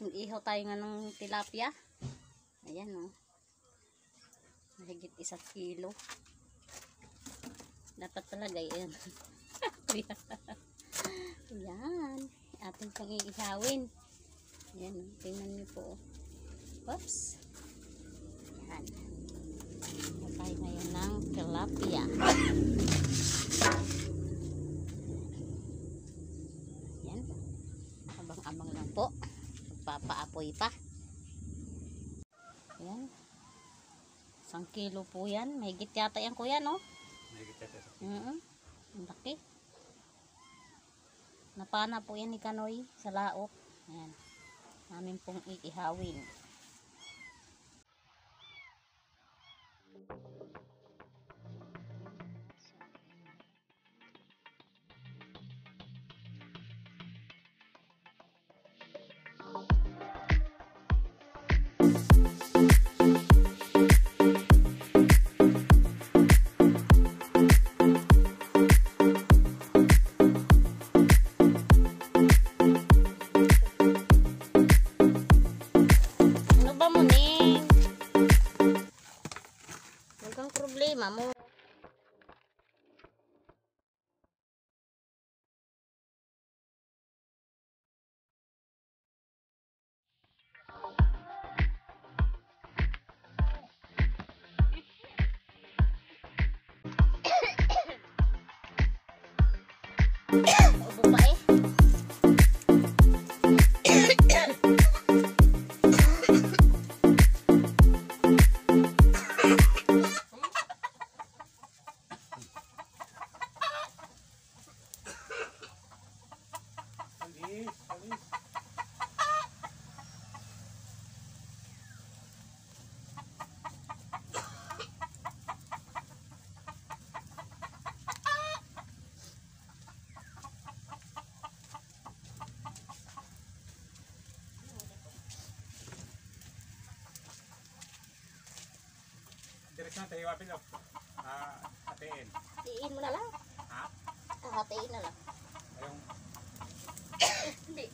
mag-ihaw tayo nga ng tilapia. Ayan o. Mahigit 1 kilo. Dapat talaga yan. Ayan. Ating pang iihawin. Ayan. Tingnan niyo po. Oops. Ayan. Tayo ngayon ng tilapia. Ayan. Abang-abang lang po. Magpapaapoy pa. Ayan. 1 kilo po yan. Mahigit yata yan kuya, no? Mahigit yata sa Ang laki. Napana po yan ni Kanoy sa laot. Ayan. Namin pong iihawin. Problema mo. Ubo pa eh. Direksyon tayo wapin o. Hatiin. Hatiin mo na lang. Ha? Hatiin na lang. Ayong. Hindi.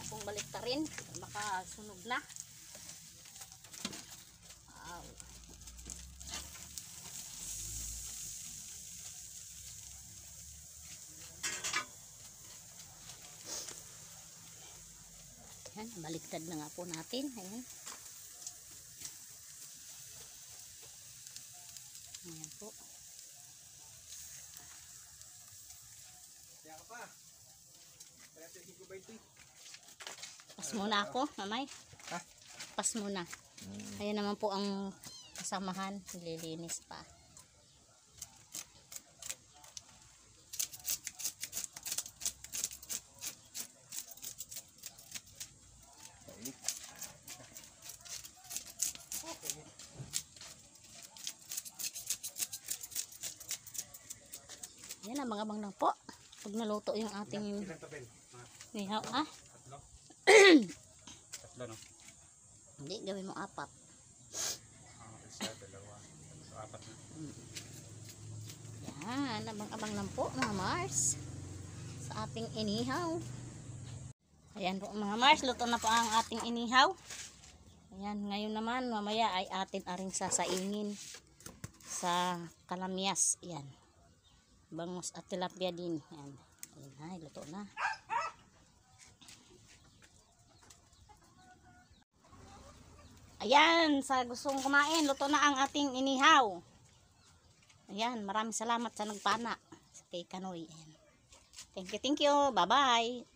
Kung balik ta rin, baka sunog na. Wow. Ayan, baliktad na nga po natin. Ayan. Ayan po. Kaya ka pa. Kaya sa higit ko 20. Pas muna ako, mamay. Ha? Pas muna. Ayan naman po ang kasamahan. Nililinis pa. Yan, abang-abang lang po. Pag naluto yung ating Ilan to, Ben? nihaw. Ah, Tatlo? Tatlo, no? hindi, gawin mo 4. Isa, dalawa. So, 4 na. Yan, abang-abang lang po mga Mars. Sa ating inihaw. Ayan po mga Mars, luto na po ang ating inihaw. Ayan, ngayon naman, mamaya ay atin aring sasaingin sa kalamyas. Ayan. Bangus at tilapia din. Ayan. Ayan, ay, luto na. Ayan, sa gustong kumain, luto na ang ating inihaw. Ayan, maraming salamat sa nagpana kay Kanoy. Ayan. Thank you, thank you. Bye-bye.